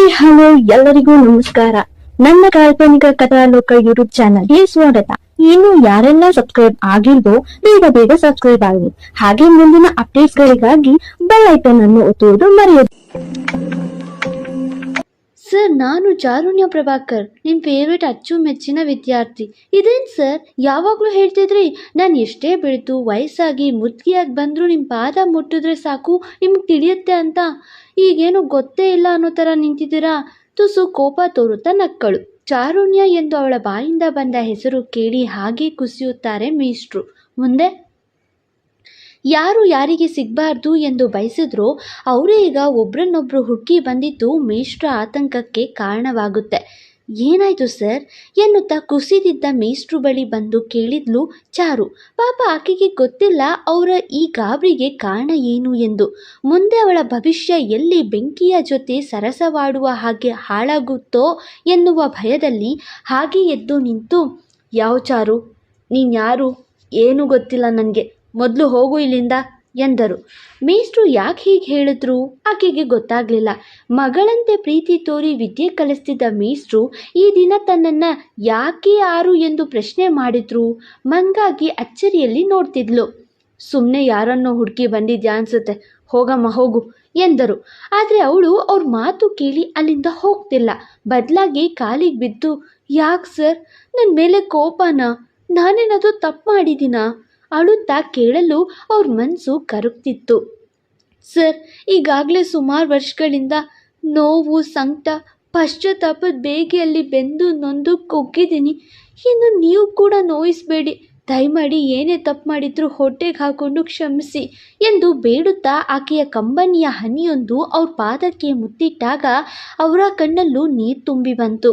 Hi hello ಎಲ್ಲರಿಗೂ ನಮಸ್ಕಾರ. ನನ್ನ ಕಾಲ್ಪನಿಕ ಕಥಾಲೋಕ ಯೂಟ್ಯೂಬ್ ಚಾನಲ್ಗೆ ಸ್ವಾಗತ. ಇನ್ನು ಯಾರೆಲ್ಲ ಸಬ್ಸ್ಕ್ರೈಬ್ ಆಗಿಲ್ವೋ ಬೇಗ ಸಬ್ಸ್ಕ್ರೈಬ್ ಆಗಿ, ಹಾಗೆ ಮುಂದಿನ ಅಪ್ಡೇಟ್ಸ್ ಗಳಿಗಾಗಿ ಬೆಲ್ ಐಕಾನ್ ಅನ್ನು ಒತ್ತುವುದು ಮರೆಯದು. ಸರ್, ನಾನು ಚಾರುಣ್ಯ ಪ್ರಭಾಕರ್, ನಿಮ್ಮ ಫೇವ್ರೇಟ್ ಅಚ್ಚುಮೆಚ್ಚಿನ ವಿದ್ಯಾರ್ಥಿ. ಇದೇನು ಸರ್, ಯಾವಾಗಲೂ ಹೇಳ್ತಿದ್ರಿ ನಾನು ಎಷ್ಟೇ ಬೆಳೆದು ವಯಸ್ಸಾಗಿ ಮುದುಕಿಯಾಗಿ ಬಂದರೂ ನಿಮ್ಮ ಪಾದ ಮುಟ್ಟಿದ್ರೆ ಸಾಕು ನಿಮ್ಗೆ ತಿಳಿಯುತ್ತೆ ಅಂತ. ಈಗೇನು ಗೊತ್ತೇ ಇಲ್ಲ ಅನ್ನೋ ಥರ ನಿಂತಿದ್ದೀರಾ. ತುಸು ಕೋಪ ತೋರುತ್ತಾ ನಕ್ಕಳು. ಚಾರುಣ್ಯ ಎಂದು ಅವಳ ಬಾಯಿಂದ ಬಂದ ಹೆಸರು ಕೇಳಿ ಹಾಗೆ ಕುಸಿಯುತ್ತಾರೆ ಮೇಷ್ಟ್ರು. ಮುಂದೆ ಯಾರು ಯಾರಿಗೆ ಸಿಗಬಾರ್ದು ಎಂದು ಬಯಸಿದ್ರೋ ಅವರೇ ಈಗ ಒಬ್ರನ್ನೊಬ್ರು ಹುಡುಕಿ ಬಂದಿದ್ದು ಮೇಷ್ಟ್ರ ಆತಂಕಕ್ಕೆ ಕಾರಣವಾಗುತ್ತೆ. ಏನಾಯ್ತು ಸರ್ ಎನ್ನುತ್ತಾ ಕುಸಿದಿದ್ದ ಮೇಷ್ಟ್ರು ಬಳಿ ಬಂದು ಕೇಳಿದ್ಲು ಚಾರು. ಪಾಪ ಆಕೆಗೆ ಗೊತ್ತಿಲ್ಲ ಅವರ ಈ ಗಾಬರಿಗೆ ಕಾರಣ ಏನು ಎಂದು. ಮುಂದೆ ಅವಳ ಭವಿಷ್ಯ ಎಲ್ಲಿ ಬೆಂಕಿಯ ಜೊತೆ ಸರಸವಾಡುವ ಹಾಗೆ ಹಾಳಾಗುತ್ತೋ ಎನ್ನುವ ಭಯದಲ್ಲಿ ಹಾಗೆ ಎದ್ದು ನಿಂತು, ಯಾವ ಚಾರು, ನೀನು ಯಾರು, ಏನೂ ಗೊತ್ತಿಲ್ಲ ನನಗೆ, ಮೊದಲು ಹೋಗು ಇಲ್ಲಿಂದ ಎಂದರು. ಮೇಷ್ಟ್ರು ಯಾಕೆ ಹೀಗೆ ಹೇಳಿದ್ರು ಆಕೆಗೆ ಗೊತ್ತಾಗಲಿಲ್ಲ. ಮಗಳಂತೆ ಪ್ರೀತಿ ತೋರಿ ವಿದ್ಯೆ ಕಲಿಸ್ತಿದ್ದ ಮೇಷ್ಟ್ರು ಈ ದಿನ ತನ್ನನ್ನು ಯಾಕೆ ಯಾರು ಎಂದು ಪ್ರಶ್ನೆ ಮಾಡಿದ್ರು. ಮಂಗಾಗಿ ಅಚ್ಚರಿಯಲ್ಲಿ ನೋಡ್ತಿದ್ಲು. ಸುಮ್ಮನೆ ಯಾರನ್ನೋ ಹುಡುಕಿ ಬಂದಿದ್ಯಾ ಅನ್ಸುತ್ತೆ, ಹೋಗಮ್ಮ ಹೋಗು ಎಂದರು. ಆದರೆ ಅವಳು ಅವ್ರ ಮಾತು ಕೇಳಿ ಅಲ್ಲಿಂದ ಹೋಗ್ತಿಲ್ಲ. ಬದಲಾಗಿ ಕಾಲಿಗೆ ಬಿದ್ದು, ಯಾಕೆ ಸರ್, ನನ್ನ ಮೇಲೆ ಕೋಪನಾ, ನಾನೇನಾದರೂ ತಪ್ಪು ಮಾಡಿದ್ದೀನಾ ಅಳುತ್ತಾ ಕೇಳಲು ಅವ್ರ ಮನಸ್ಸು ಕರಗ್ತಿತ್ತು. ಸರ್, ಈಗಾಗಲೇ ಸುಮಾರು ವರ್ಷಗಳಿಂದ ನೋವು, ಸಂಕಟ, ಪಶ್ಚಾತ್ತಾಪದ ಬೇಗೆಯಲ್ಲಿ ಬೆಂದು ನೊಂದು ಕುಗ್ಗಿದ್ದೀನಿ. ಇನ್ನು ನೀವು ಕೂಡ ನೋಯಿಸಬೇಡಿ, ದಯಮಾಡಿ ಏನೇ ತಪ್ಪು ಮಾಡಿದ್ರೂ ಹೊಟ್ಟೆಗೆ ಹಾಕೊಂಡು ಕ್ಷಮಿಸಿ ಎಂದು ಬೇಡುತ್ತಾ ಆಕೆಯ ಕಂಬನಿಯ ಹನಿಯೊಂದು ಅವ್ರ ಪಾದಕ್ಕೆ ಮುತ್ತಿಟ್ಟಾಗ ಅವರ ಕಣ್ಣಲ್ಲೂ ನೀರು ತುಂಬಿ ಬಂತು.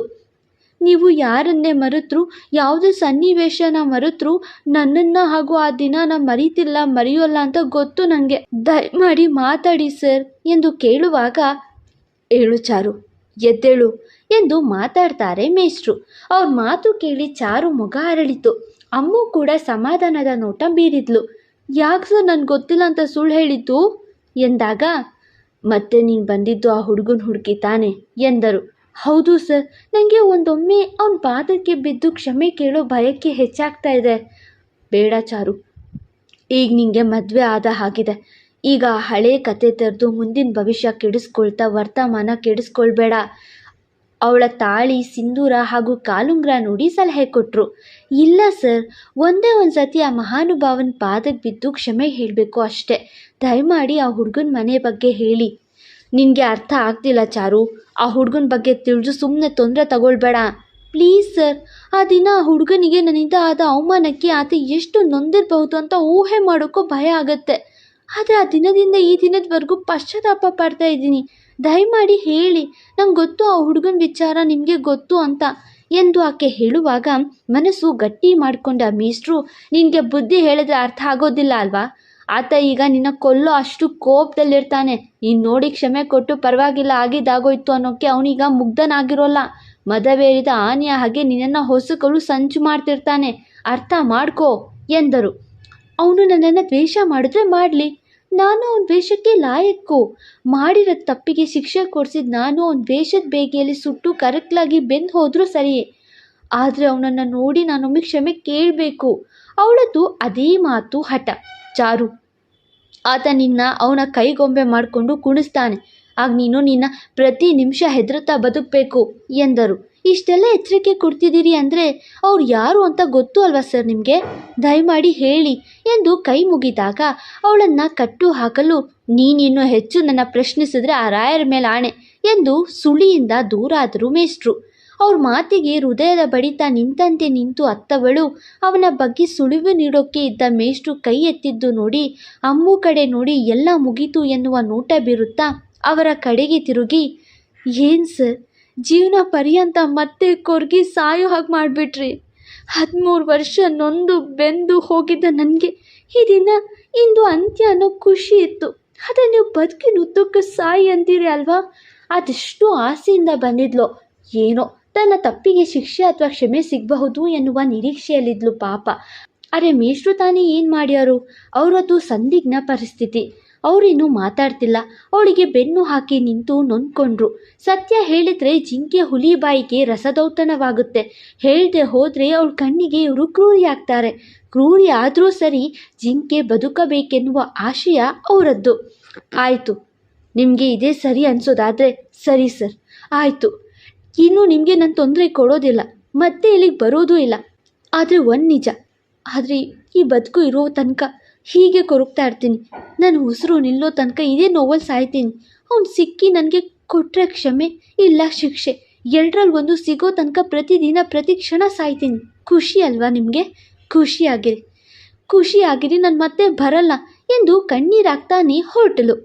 ನೀವು ಯಾರನ್ನೇ ಮರೆತರೂ, ಯಾವುದೇ ಸನ್ನಿವೇಶನ ಮರೆತರೂ ನನ್ನನ್ನು ಹಾಗೂ ಆ ದಿನ ಮರೀತಿಲ್ಲ, ಮರೆಯೋಲ್ಲ ಅಂತ ಗೊತ್ತು ನನಗೆ. ದಯಮಾಡಿ ಮಾತಾಡಿ ಸರ್ ಎಂದು ಕೇಳುವಾಗ, ಏಳು ಚಾರು, ಎದ್ದೇಳು ಎಂದು ಮಾತಾಡ್ತಾರೆ ಮೇಷ್ಟ್ರು. ಅವ್ರ ಮಾತು ಕೇಳಿ ಚಾರು ಮುಖ ಅರಳಿತು. ಅಮ್ಮು ಕೂಡ ಸಮಾಧಾನದ ನೋಟ ಬೀರಿದ್ಲು. ಯಾಕೆ ಸರ್ ನನಗೆ ಗೊತ್ತಿಲ್ಲ ಅಂತ ಸುಳ್ಳು ಹೇಳಿದ್ದು ಎಂದಾಗ, ಮತ್ತೆ ನೀನು ಬಂದಿದ್ದು ಆ ಹುಡುಗನ ಹುಡುಕಿ ತಾನೆ ಎಂದರು. ಹೌದು ಸರ್, ನನಗೆ ಒಂದೊಮ್ಮೆ ಅವನ ಪಾದಕ್ಕೆ ಬಿದ್ದು ಕ್ಷಮೆ ಕೇಳೋ ಭಯಕ್ಕೆ ಹೆಚ್ಚಾಗ್ತಾ ಇದೆ. ಬೇಡ ಚಾರು, ಈಗ ನಿನಗೆ ಮದುವೆ ಆದ ಹಾಗಿದೆ. ಈಗ ಹಳೆ ಕತೆ ತೆರೆದು ಮುಂದಿನ ಭವಿಷ್ಯ ಕೆಡಿಸ್ಕೊಳ್ತಾ ವರ್ತಮಾನ ಕೆಡಿಸ್ಕೊಳ್ಬೇಡ. ಅವಳ ತಾಳಿ, ಸಿಂಧೂರ ಹಾಗೂ ಕಾಲುಂಗ್ರ ನೋಡಿ ಸಲಹೆ ಕೊಟ್ಟರು. ಇಲ್ಲ ಸರ್, ಒಂದೇ ಒಂದು ಸತಿ ಆ ಮಹಾನುಭಾವನ ಪಾದಕ್ಕೆ ಬಿದ್ದು ಕ್ಷಮೆ ಹೇಳಬೇಕು ಅಷ್ಟೇ. ದಯಮಾಡಿ ಆ ಹುಡುಗನ ಮನೆ ಬಗ್ಗೆ ಹೇಳಿ. ನಿನಗೆ ಅರ್ಥ ಆಗ್ತಿಲ್ಲ ಚಾರು, ಆ ಹುಡುಗನ ಬಗ್ಗೆ ತಿಳಿದು ಸುಮ್ಮನೆ ತೊಂದರೆ ತಗೊಳ್ಬೇಡ ಪ್ಲೀಸ್ ಸರ್. ಆ ದಿನ ಆ ಹುಡುಗನಿಗೆ ನನ್ನಿಂದ ಆದ ಅವಮಾನಕ್ಕೆ ಆತ ಎಷ್ಟು ನೊಂದಿರಬಹುದು ಅಂತ ಊಹೆ ಮಾಡೋಕ್ಕೂ ಭಯ ಆಗುತ್ತೆ. ಆದರೆ ಆ ದಿನದಿಂದ ಈ ದಿನದವರೆಗೂ ಪಶ್ಚಾತ್ತಾಪ ಪಡ್ತಾ ಇದ್ದೀನಿ. ದಯಮಾಡಿ ಹೇಳಿ, ನಂಗೆ ಗೊತ್ತು ಆ ಹುಡುಗನ ವಿಚಾರ ನಿಮಗೆ ಗೊತ್ತು ಅಂತ ಎಂದು ಆಕೆ ಹೇಳುವಾಗ ಮನಸ್ಸು ಗಟ್ಟಿ ಮಾಡಿಕೊಂಡ ಮೇಷ್ಟ್ರು, ನಿನಗೆ ಬುದ್ಧಿ ಹೇಳಿದ್ರೆ ಅರ್ಥ ಆಗೋದಿಲ್ಲ ಅಲ್ವಾ? ಆತ ಈಗ ನಿನ್ನ ಕೊಲ್ಲೋ ಅಷ್ಟು ಕೋಪದಲ್ಲಿರ್ತಾನೆ. ನೀನು ನೋಡಿ ಕ್ಷಮೆ ಕೊಟ್ಟು ಪರವಾಗಿಲ್ಲ, ಆಗಿದ್ದಾಗೋಯ್ತು ಅನ್ನೋಕ್ಕೆ ಅವನೀಗ ಮುಗ್ಧನಾಗಿರೋಲ್ಲ. ಮದವೇರಿದ ಆನೆಯ ಹಾಗೆ ನಿನ್ನನ್ನು ಹೊಸಕಲು ಸಂಚು ಮಾಡ್ತಿರ್ತಾನೆ, ಅರ್ಥ ಮಾಡ್ಕೋ ಎಂದರು. ಅವನು ನನ್ನನ್ನು ದ್ವೇಷ ಮಾಡಿದ್ರೆ ಮಾಡಲಿ, ನಾನು ಅವನ ದ್ವೇಷಕ್ಕೆ ಲಾಯಕ್ಕು. ಮಾಡಿರೋ ತಪ್ಪಿಗೆ ಶಿಕ್ಷೆ ಕೊಡಿಸಿದ ನಾನು ಅವನ ದ್ವೇಷದ ಬೇಗೆಯಲ್ಲಿ ಸುಟ್ಟು ಕರಕಲಾಗಿ ಬೆಂದು ಹೋದರೂ ಸರಿಯೇ. ಆದರೆ ಅವನನ್ನು ನೋಡಿ ನಾನೊಮ್ಮೆ ಕ್ಷಮೆ ಕೇಳಬೇಕು. ಅವಳದ್ದು ಅದೇ ಮಾತು ಹಠ. ಚಾರು, ಆತ ನಿನ್ನ ಅವನ ಕೈಗೊಂಬೆ ಮಾಡಿಕೊಂಡು ಕುಣಿಸ್ತಾನೆ. ಆಗ ನೀನು ನಿನ್ನ ಪ್ರತಿ ನಿಮಿಷ ಹೆದರುತ್ತಾ ಬದುಕಬೇಕು ಎಂದರು. ಇಷ್ಟೆಲ್ಲ ಎಚ್ಚರಿಕೆ ಕೊಡ್ತಿದ್ದೀರಿ ಅಂದರೆ ಅವ್ರು ಯಾರು ಅಂತ ಗೊತ್ತು ಅಲ್ವಾ ಸರ್ ನಿಮಗೆ? ದಯಮಾಡಿ ಹೇಳಿ ಎಂದು ಕೈ ಮುಗಿದಾಗ ಅವಳನ್ನು ಕಟ್ಟು ಹಾಕಲು, ನೀನಿನ್ನೂ ಹೆಚ್ಚು ನನ್ನ ಪ್ರಶ್ನಿಸಿದ್ರೆ ಆ ರಾಯರ ಮೇಲೆ ಆಣೆ ಎಂದು ಸುಳಿಯಿಂದ ದೂರಾದರು ಮೇಷ್ಟ್ರು. ಅವ್ರ ಮಾತಿಗೆ ಹೃದಯದ ಬಡಿತ ನಿಂತಂತೆ ನಿಂತು ಅತ್ತವಳು ಅವನ ಬಗ್ಗೆ ಸುಳಿವು ನೀಡೋಕ್ಕೆ ಇದ್ದ ಮೇಷ್ಟ್ರು ಕೈ ಎತ್ತಿದ್ದು ನೋಡಿ ಅಮ್ಮು ಕಡೆ ನೋಡಿ ಎಲ್ಲ ಮುಗೀತು ಎನ್ನುವ ನೋಟ ಬೀರುತ್ತಾ ಅವರ ಕಡೆಗೆ ತಿರುಗಿ, ಏನು ಸರ್, ಜೀವನ ಪರ್ಯಂತ ಮತ್ತೆ ಕೊರ್ಗಿ ಸಾಯೋ ಹಾಗೆ ಮಾಡಿಬಿಟ್ರಿ. 13 ವರ್ಷ ನೊಂದು ಬೆಂದು ಹೋಗಿದ್ದ ನನಗೆ ಈ ದಿನ ಇಂದು ಅಂತ್ಯ ಅನ್ನೋ ಖುಷಿ ಇತ್ತು. ಆದರೆ ನೀವು ಬದುಕಿನ ಉದ್ದಕ್ಕೆ ಸಾಯಿ ಅಂತೀರಿ ಅಲ್ವಾ? ಅದೆಷ್ಟು ಆಸೆಯಿಂದ ಬಂದಿದ್ಲೋ ಏನೋ, ತನ್ನ ತಪ್ಪಿಗೆ ಶಿಕ್ಷೆ ಅಥವಾ ಕ್ಷಮೆ ಸಿಗಬಹುದು ಎನ್ನುವ ನಿರೀಕ್ಷೆಯಲ್ಲಿದ್ಲು ಪಾಪ. ಅರೆ ಮೇಷ್ಟ್ರು ತಾನೇ ಏನು ಮಾಡ್ಯಾರು? ಅವರದ್ದು ಸಂದಿಗ್ಧ ಪರಿಸ್ಥಿತಿ. ಅವರಿನ್ನೂ ಮಾತಾಡ್ತಿಲ್ಲ. ಅವಳಿಗೆ ಬೆನ್ನು ಹಾಕಿ ನಿಂತು ನೊಂದ್ಕೊಂಡ್ರು. ಸತ್ಯ ಹೇಳಿದ್ರೆ ಜಿಂಕೆ ಹುಲಿ ಬಾಯಿಗೆ ರಸದೌತಣವಾಗುತ್ತೆ. ಹೇಳ್ದೆ ಹೋದ್ರೆ ಅವಳ ಕಣ್ಣಿಗೆ ಇವರು ಕ್ರೂರಿ ಆಗ್ತಾರೆ. ಕ್ರೂರಿ ಆದರೂ ಸರಿ, ಜಿಂಕೆ ಬದುಕಬೇಕೆನ್ನುವ ಆಶಯ ಅವರದ್ದು. ಆಯಿತು, ನಿಮಗೆ ಇದೇ ಸರಿ ಅನ್ಸೋದಾದ್ರೆ ಸರಿ ಸರ್, ಆಯಿತು. ಇನ್ನು ನಿಮಗೆ ನಾನು ತೊಂದರೆ ಕೊಡೋದಿಲ್ಲ, ಮತ್ತೆ ಇಲ್ಲಿಗೆ ಬರೋದೂ ಇಲ್ಲ. ಆದರೆ ಒಂದು ನಿಜ, ಆದರೆ ಈ ಬದುಕು ಇರೋ ತನಕ ಹೀಗೆ ಕೊರಗ್ತಾ ಇರ್ತೀನಿ. ನನ್ನ ಉಸಿರು ನಿಲ್ಲೋ ತನಕ ಇದೇ ನೋವಲ್ಲಿ ಸಾಯ್ತೀನಿ. ಅವ್ನು ಸಿಕ್ಕಿ ನನಗೆ ಕೊಟ್ಟರೆ ಕ್ಷಮೆ, ಇಲ್ಲ ಶಿಕ್ಷೆ, ಎರಡರಲ್ಲಿ ಒಂದು ಸಿಗೋ ತನಕ ಪ್ರತಿದಿನ ಪ್ರತಿ ಕ್ಷಣ ಸಾಯ್ತೀನಿ. ಖುಷಿ ಅಲ್ವಾ ನಿಮಗೆ? ಖುಷಿಯಾಗಿರಿ, ನಾನು ಮತ್ತೆ ಬರಲ್ಲ ಎಂದು ಕಣ್ಣೀರಾಗ್ತಾನೆ ಹೊರಟಳು.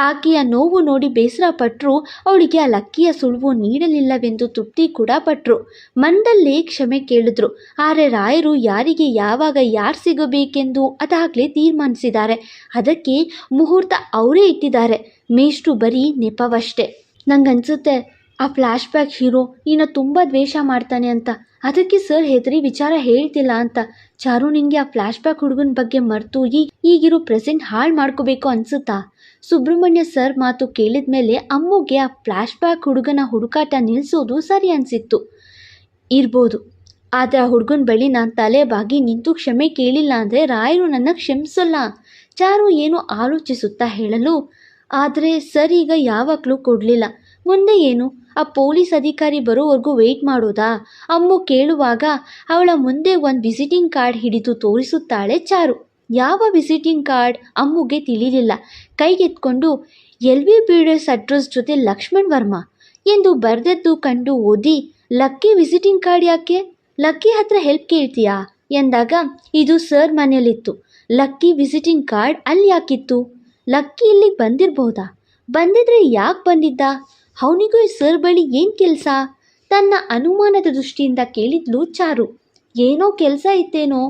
ಆಕೆಯ ನೋವು ನೋಡಿ ಬೇಸರ ಪಟ್ಟರು. ಅವಳಿಗೆ ಆ ಲಕ್ಕಿಯ ಸುಳುವು ನೀಡಲಿಲ್ಲವೆಂದು ತೃಪ್ತಿ ಕೂಡ ಪಟ್ಟರು. ಮನದಲ್ಲೇ ಕ್ಷಮೆ ಕೇಳಿದ್ರು. ಆದರೆ ರಾಯರು ಯಾರಿಗೆ ಯಾವಾಗ ಯಾರು ಸಿಗಬೇಕೆಂದು ಅದಾಗಲೇ ತೀರ್ಮಾನಿಸಿದ್ದಾರೆ. ಅದಕ್ಕೆ ಮುಹೂರ್ತ ಅವರೇ ಇಟ್ಟಿದ್ದಾರೆ. ಮೇಷ್ಟ್ರು ಬರೀ ನೆಪವಷ್ಟೇ. ನಂಗನ್ಸುತ್ತೆ ಆ ಫ್ಲ್ಯಾಶ್ ಬ್ಯಾಕ್ ಹೀರೋ ಇನ್ನು ತುಂಬ ದ್ವೇಷ ಮಾಡ್ತಾನೆ ಅಂತ. ಅದಕ್ಕೆ ಸರ್ ಹೆದರಿ ವಿಚಾರ ಹೇಳ್ತಿಲ್ಲ ಅಂತ. ಚಾರು, ನಿನಗೆ ಆ ಫ್ಲ್ಯಾಶ್ ಬ್ಯಾಕ್ ಹುಡುಗನ ಬಗ್ಗೆ ಮರೆತು ಈಗಿರೋ ಪ್ರೆಸೆಂಟ್ ಹಾಳು ಮಾಡ್ಕೋಬೇಕು ಅನ್ಸುತ್ತಾ? ಸುಬ್ರಹ್ಮಣ್ಯ ಸರ್ ಮಾತು ಕೇಳಿದ ಮೇಲೆ ಅಮ್ಮುಗೆ ಆ ಫ್ಲ್ಯಾಶ್ ಬ್ಯಾಕ್ ಹುಡುಗನ ಹುಡುಕಾಟ ನಿಲ್ಲಿಸೋದು ಸರಿ ಅನಿಸಿತ್ತು. ಇರ್ಬೋದು, ಆದರೆ ಆ ಹುಡುಗನ ಬಳಿ ನಾನು ತಲೆ ಬಾಗಿ ನಿಂತು ಕ್ಷಮೆ ಕೇಳಿಲ್ಲ ಅಂದರೆ ರಾಯರು ನನ್ನ ಕ್ಷಮಿಸಲ್ಲ. ಚಾರು ಏನೋ ಆಲೋಚಿಸುತ್ತಾ ಹೇಳಲು, ಆದರೆ ಸರ್ ಈಗ ಯಾವಾಗಲೂ ಕೊಡಲಿಲ್ಲ, ಮುಂದೆ ಏನು? ಆ ಪೊಲೀಸ್ ಅಧಿಕಾರಿ ಬರೋವರೆಗೂ ವೆಯ್ಟ್ ಮಾಡೋದಾ? ಅಮ್ಮು ಕೇಳುವಾಗ ಅವಳ ಮುಂದೆ ಒಂದು ವಿಸಿಟಿಂಗ್ ಕಾರ್ಡ್ ಹಿಡಿದು ತೋರಿಸುತ್ತಾಳೆ ಚಾರು. ಯಾವ ವಿಸಿಟಿಂಗ್ ಕಾರ್ಡ್ ಅಮ್ಮುಗೆ ತಿಳಿಲಿಲ್ಲ. ಕೈಗೆತ್ಕೊಂಡು LVPDS ಅಡ್ರೆಸ್ ಜೊತೆ ಲಕ್ಷ್ಮಣ್ ವರ್ಮಾ ಎಂದು ಬರೆದದ್ದು ಕಂಡು ಓದಿ, ಲಕ್ಕಿ ವಿಸಿಟಿಂಗ್ ಕಾರ್ಡ್ ಯಾಕೆ? ಲಕ್ಕಿ ಹತ್ರ ಹೆಲ್ಪ್ ಕೇಳ್ತೀಯಾ ಎಂದಾಗ, ಇದು ಸರ್ ಮನೆಯಲ್ಲಿತ್ತು, ಲಕ್ಕಿ ವಿಸಿಟಿಂಗ್ ಕಾರ್ಡ್ ಅಲ್ಲಿ ಯಾಕಿತ್ತು? ಲಕ್ಕಿ ಇಲ್ಲಿಗೆ ಬಂದಿರಬಹುದಾ? ಬಂದಿದ್ರೆ ಯಾಕೆ ಬಂದಿದ್ದ? ಅವನಿಗೂ ಸರ್ ಬಳಿ ಏನು ಕೆಲಸ? ತನ್ನ ಅನುಮಾನದ ದೃಷ್ಟಿಯಿಂದ ಕೇಳಿದ್ಲು ಚಾರು. ಏನೋ ಕೆಲಸ ಇತ್ತೇನೋ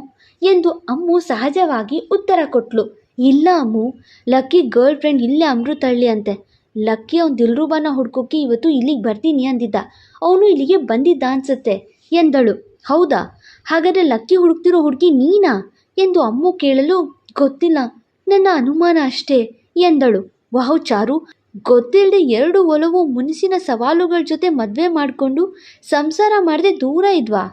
ಎಂದು ಅಮ್ಮು ಸಹಜವಾಗಿ ಉತ್ತರ ಕೊಟ್ಲು. ಇಲ್ಲ ಅಮ್ಮು, ಲಕ್ಕಿ ಗರ್ಲ್ ಫ್ರೆಂಡ್ ಇಲ್ಲೇ ಅಮೃತಹಳ್ಳಿ ಅಂತೆ. ಲಕ್ಕಿ ಅವ್ನು ದಿಲ್ರುಬಾನ ಹುಡ್ಕೋಕೆ ಇವತ್ತು ಇಲ್ಲಿಗೆ ಬರ್ತೀನಿ ಅಂದಿದ್ದ. ಅವನು ಇಲ್ಲಿಗೆ ಬಂದಿದ್ದ ಅನ್ಸುತ್ತೆ ಎಂದಳು. ಹೌದಾ? ಹಾಗಾದರೆ ಲಕ್ಕಿ ಹುಡುಕ್ತಿರೋ ಹುಡುಗಿ ನೀನಾ ಎಂದು ಅಮ್ಮು ಕೇಳಲು, ಗೊತ್ತಿಲ್ಲ, ನನ್ನ ಅನುಮಾನ ಅಷ್ಟೇ ಎಂದಳು. ವಾಹ್ ಚಾರು, ಗೊತ್ತಿಲ್ಲದೆ ಎರಡು ಒಲವು ಮುನಿಸಿನ ಸವಾಲುಗಳ ಜೊತೆ ಮದುವೆ ಮಾಡಿಕೊಂಡು ಸಂಸಾರ ಮಾಡದೆ ದೂರ ಇದ್ವಾ?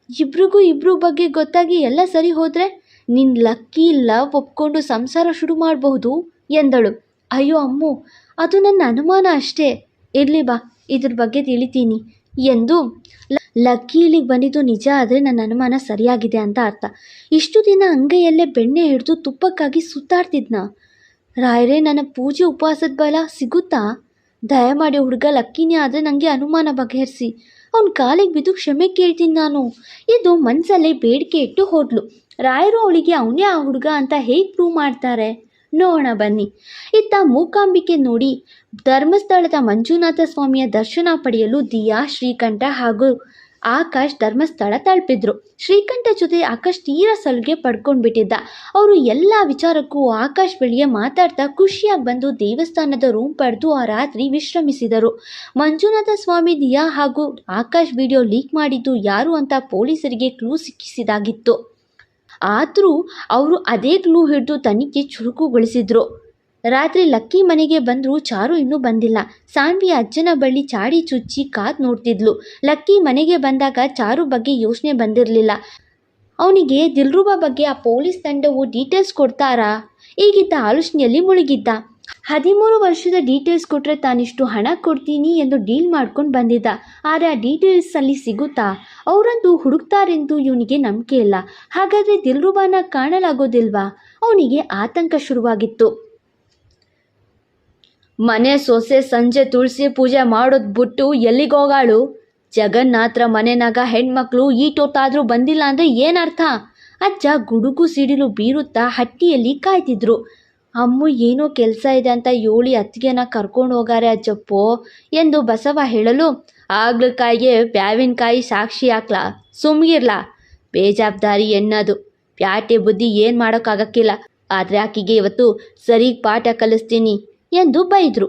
ಇಬ್ರ ಬಗ್ಗೆ ಗೊತ್ತಾಗಿ ಎಲ್ಲ ಸರಿ ಹೋದರೆ ನಿನ್ನ ಲಕ್ಕಿ ಲವ್ ಒಪ್ಕೊಂಡು ಸಂಸಾರ ಶುರು ಮಾಡಬಹುದು ಎಂದಳು. ಅಯ್ಯೋ ಅಮ್ಮು, ಅದು ನನ್ನ ಅನುಮಾನ ಅಷ್ಟೇ. ಇರಲಿ ಬಾ, ಇದ್ರ ಬಗ್ಗೆ ತಿಳಿತೀನಿ ಎಂದು. ಲಕ್ಕಿ ಇಲ್ಲಿಗೆ ಬಂದಿದ್ದು ನಿಜ ಆದರೆ ನನ್ನ ಅನುಮಾನ ಸರಿಯಾಗಿದೆ ಅಂತ ಅರ್ಥ. ಇಷ್ಟು ದಿನ ಅಂಗೈಯಲ್ಲೇ ಬೆಣ್ಣೆ ಹಿಡಿದು ತುಪ್ಪಕ್ಕಾಗಿ ಸುತ್ತಾಡ್ತಿದ್ನ. ರಾಯರೇ, ನನ್ನ ಪೂಜೆ ಉಪವಾಸದ ಬಲ ಸಿಗುತ್ತಾ? ದಯಮಾಡಿ ಹುಡುಗ ಲಕ್ಕಿನೇ ಆದರೆ ನನಗೆ ಅನುಮಾನ ಬಗೆಹರಿಸಿ. ಅವನ ಕಾಲಿಗೆ ಬಿದ್ದು ಕ್ಷಮೆ ಕೇಳ್ತೀನಿ ನಾನು ಎಂದು ಮನಸ್ಸಲ್ಲೇ ಬೇಡಿಕೆ ಇಟ್ಟು ಹೋದ್ಲು. ರಾಯರು ಅವಳಿಗೆ ಅವನೇ ಆ ಹುಡುಗ ಅಂತ ಹೇಗೆ ಪ್ರೂವ್ ಮಾಡ್ತಾರೆ ನೋಡೋಣ ಬನ್ನಿ. ಇತ್ತ ಮೂಕಾಂಬಿಕೆ ನೋಡಿ ಧರ್ಮಸ್ಥಳದ ಮಂಜುನಾಥ ಸ್ವಾಮಿಯ ದರ್ಶನ ಪಡೆಯಲು ದಿಯಾ, ಶ್ರೀಕಂಠ ಹಾಗೂ ಆಕಾಶ್ ಧರ್ಮಸ್ಥಳ ತಲುಪಿದ್ರು. ಶ್ರೀಕಂಠ ಜೊತೆ ಆಕಾಶ್ ತೀರಾ ಸಲುಗೆ ಪಡ್ಕೊಂಡ್ಬಿಟ್ಟಿದ್ದ. ಅವರು ಎಲ್ಲ ವಿಚಾರಕ್ಕೂ ಆಕಾಶ್ ಬಳಿಯೇ ಮಾತಾಡ್ತಾ ಖುಷಿಯಾಗಿ ಬಂದು ದೇವಸ್ಥಾನದ ರೂಮ್ ಪಡೆದು ಆ ರಾತ್ರಿ ವಿಶ್ರಮಿಸಿದರು. ಮಂಜುನಾಥ ಸ್ವಾಮಿ, ದಿಯಾ ಹಾಗೂ ಆಕಾಶ್ ವಿಡಿಯೋ ಲೀಕ್ ಮಾಡಿದ್ದು ಯಾರು ಅಂತ ಪೊಲೀಸರಿಗೆ ಕ್ಲೂ ಸಿಕ್ಕಿಸಿದಾಗಿತ್ತು. ಆದರೂ ಅವರು ಅದೇ ಕ್ಲೂ ಹಿಡಿದು ತನಿಖೆ ಚುರುಕುಗೊಳಿಸಿದ್ರು. ರಾತ್ರಿ ಲಕ್ಕಿ ಮನೆಗೆ ಬಂದರೂ ಚಾರು ಇನ್ನೂ ಬಂದಿಲ್ಲ. ಸಾನ್ವಿ ಅಜ್ಜನ ಬಳಿ ಚಾಡಿ ಚುಚ್ಚಿ ಕಾದು ನೋಡ್ತಿದ್ಲು. ಲಕ್ಕಿ ಮನೆಗೆ ಬಂದಾಗ ಚಾರು ಬಗ್ಗೆ ಯೋಚನೆ ಬಂದಿರಲಿಲ್ಲ. ಅವನಿಗೆ ದಿಲ್ರುಬಾ ಬಗ್ಗೆ ಆ ಪೊಲೀಸ್ ತಂಡವು ಡೀಟೇಲ್ಸ್ ಕೊಡ್ತಾರಾ ಈಗಿದ್ದ ಆಲೋಚನೆಯಲ್ಲಿ ಮುಳುಗಿದ್ದ. 13 ವರ್ಷದ ಡೀಟೇಲ್ಸ್ ಕೊಟ್ಟರೆ ತಾನಿಷ್ಟು ಹಣ ಕೊಡ್ತೀನಿ ಎಂದು ಡೀಲ್ ಮಾಡ್ಕೊಂಡು ಬಂದಿದ್ದ. ಆದರೆ ಆ ಡೀಟೇಲ್ಸ್ ಅಲ್ಲಿ ಸಿಗುತ್ತಾ? ಅವರಂತೂ ಹುಡುಕ್ತಾರೆಂದು ಇವನಿಗೆ ನಂಬಿಕೆ ಇಲ್ಲ. ಹಾಗಾದರೆ ದಿಲ್ರುಬಾನ ಕಾಣಲಾಗೋದಿಲ್ವಾ? ಅವನಿಗೆ ಆತಂಕ ಶುರುವಾಗಿತ್ತು. ಮನೆ ಸೊಸೆ ಸಂಜೆ ತುಳಸಿ ಪೂಜೆ ಮಾಡೋದು ಬಿಟ್ಟು ಎಲ್ಲಿಗೋಗಾಳು? ಜಗನ್ನಾಥರ ಮನೆನಾಗ ಹೆಣ್ಮಕ್ಳು ಈಟೊತ್ತಾದರೂ ಬಂದಿಲ್ಲ ಅಂದರೆ ಏನರ್ಥ? ಅಜ್ಜ ಗುಡುಗು ಸಿಡಿಲು ಬೀರುತ್ತಾ ಹಟ್ಟಿಯಲ್ಲಿ ಕಾಯ್ತಿದ್ರು. ಅಮ್ಮು ಏನೋ ಕೆಲಸ ಇದೆ ಅಂತ ಯೋಳಿ ಅತ್ತಿಗೆನ ಕರ್ಕೊಂಡು ಹೋಗಾರೆ ಅಜ್ಜಪ್ಪೋ ಎಂದು ಬಸವ ಹೇಳಲು, ಆಗ್ಲಕಾಯಿಗೆ ಬ್ಯಾವಿನಕಾಯಿ ಸಾಕ್ಷಿ ಹಾಕ್ಲಾ? ಸುಮ್ಗಿರ್ಲಾ? ಬೇಜವಾಬ್ದಾರಿ ಎನ್ನೋದು. ಪ್ಯಾಟೆ ಬುದ್ಧಿ ಏನು ಮಾಡೋಕ್ಕಾಗಕ್ಕಿಲ್ಲ. ಆದರೆ ಆಕೆಗೆ ಇವತ್ತು ಸರಿಗೆ ಪಾಠ ಕಲಿಸ್ತೀನಿ ಎಂದು ಬೈದರು.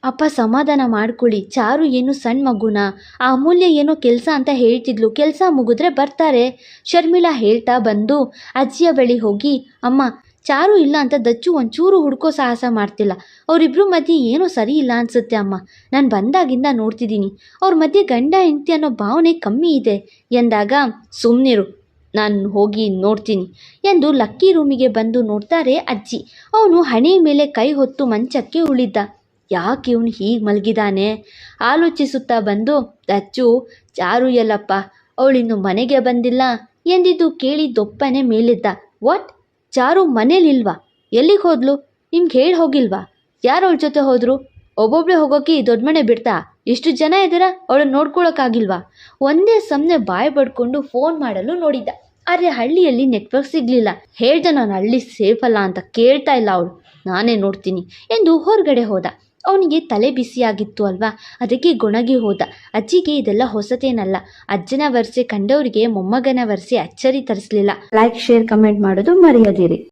ಅಪ್ಪ ಸಮಾಧಾನ ಮಾಡ್ಕೊಳ್ಳಿ, ಚಾರು ಏನು ಸಣ್ಣ ಮಗುನ? ಆ ಅಮೂಲ್ಯ ಏನೋ ಕೆಲಸ ಅಂತ ಹೇಳ್ತಿದ್ಲು, ಕೆಲಸ ಮುಗಿದ್ರೆ ಬರ್ತಾರೆ. ಶರ್ಮಿಳಾ ಹೇಳ್ತಾ ಬಂದು ಅಜ್ಜಿಯ ಬಳಿ ಹೋಗಿ, ಅಮ್ಮ ಚಾರು ಇಲ್ಲ ಅಂತ ದಚ್ಚು ಒಂಚೂರು ಹುಡ್ಕೋ ಸಾಹಸ ಮಾಡ್ತಿಲ್ಲ. ಅವರಿಬ್ರು ಮಧ್ಯೆ ಏನೋ ಸರಿ ಇಲ್ಲ ಅನ್ಸುತ್ತೆ ಅಮ್ಮ. ನಾನು ಬಂದಾಗಿಂದ ನೋಡ್ತಿದ್ದೀನಿ, ಅವ್ರ ಮಧ್ಯೆ ಗಂಡ ಹೆಂಡತಿ ಅನ್ನೋ ಭಾವನೆ ಕಮ್ಮಿ ಇದೆ ಎಂದಾಗ, ಸುಮ್ಮನಿರು, ನಾನು ಹೋಗಿ ನೋಡ್ತೀನಿ ಎಂದು ಲಕ್ಕಿ ರೂಮಿಗೆ ಬಂದು ನೋಡ್ತಾರೆ ಅಜ್ಜಿ. ಅವನು ಹಣೆ ಮೇಲೆ ಕೈ ಹೊತ್ತು ಮಂಚಕ್ಕೆ ಉಳಿದ್ದ. ಯಾಕೆ ಇವನು ಹೀಗೆ ಮಲಗಿದಾನೆ ಆಲೋಚಿಸುತ್ತಾ ಬಂದು, ದಚ್ಚು, ಚಾರು ಎಲ್ಲಪ್ಪ, ಅವಳಿನ್ನು ಮನೆಗೆ ಬಂದಿಲ್ಲ ಎಂದಿದ್ದು ಕೇಳಿ ದೊಪ್ಪನೆ ಮೇಲಿದ್ದ. ವಾಟ್, ಚಾರು ಮನೇಲಿಲ್ವಾ? ಎಲ್ಲಿಗೆ ಹೋದ್ಲು? ನಿಮ್ಗೆ ಹೇಳಿ ಹೋಗಿಲ್ವಾ? ಯಾರು ಅವಳ ಜೊತೆ ಹೋದ್ರು? ಒಬ್ಬೊಬ್ಬಳೆ ಹೋಗೋಕೆ ದೊಡ್ಡ ಮನೆ ಬಿಡ್ತಾ? ಇಷ್ಟು ಜನ ಇದ್ದೀರಾ, ಅವಳನ್ನು ನೋಡ್ಕೊಳಕ್ಕಾಗಿಲ್ವಾ? ಒಂದೇ ಸಮನೆ ಬಾಯಿ ಬಡ್ಕೊಂಡು ಫೋನ್ ಮಾಡಲು ನೋಡಿದ್ದ. ಆದರೆ ಹಳ್ಳಿಯಲ್ಲಿ ನೆಟ್ವರ್ಕ್ ಸಿಗಲಿಲ್ಲ. ಹೇಳ್ದೆ ನಾನು ಹಳ್ಳಿ ಸೇಫ್ ಅಲ್ಲ ಅಂತ, ಕೇಳ್ತಾ ಇಲ್ಲ ಅವಳು. ನಾನೇ ನೋಡ್ತೀನಿ ಎಂದು ಹೊರಗಡೆ ಹೋದ. ಅವನಿಗೆ ತಲೆ ಬಿಸಿಯಾಗಿತ್ತು ಅಲ್ವಾ, ಅದಕ್ಕೆ ಗೊಣಗಿ ಹೋದ. ಅಜ್ಜಿಗೆ ಇದೆಲ್ಲ ಹೊಸತೇನಲ್ಲ. ಅಜ್ಜನ ವರ್ಷೆ ಕಂಡವರಿಗೆ ಮೊಮ್ಮಗನ ವರ್ಷೆ ಅಚ್ಚರಿ ತರಿಸಲಿಲ್ಲ. ಲೈಕ್, ಶೇರ್, ಕಮೆಂಟ್ ಮಾಡೋದು ಮರೆಯದಿರಿ.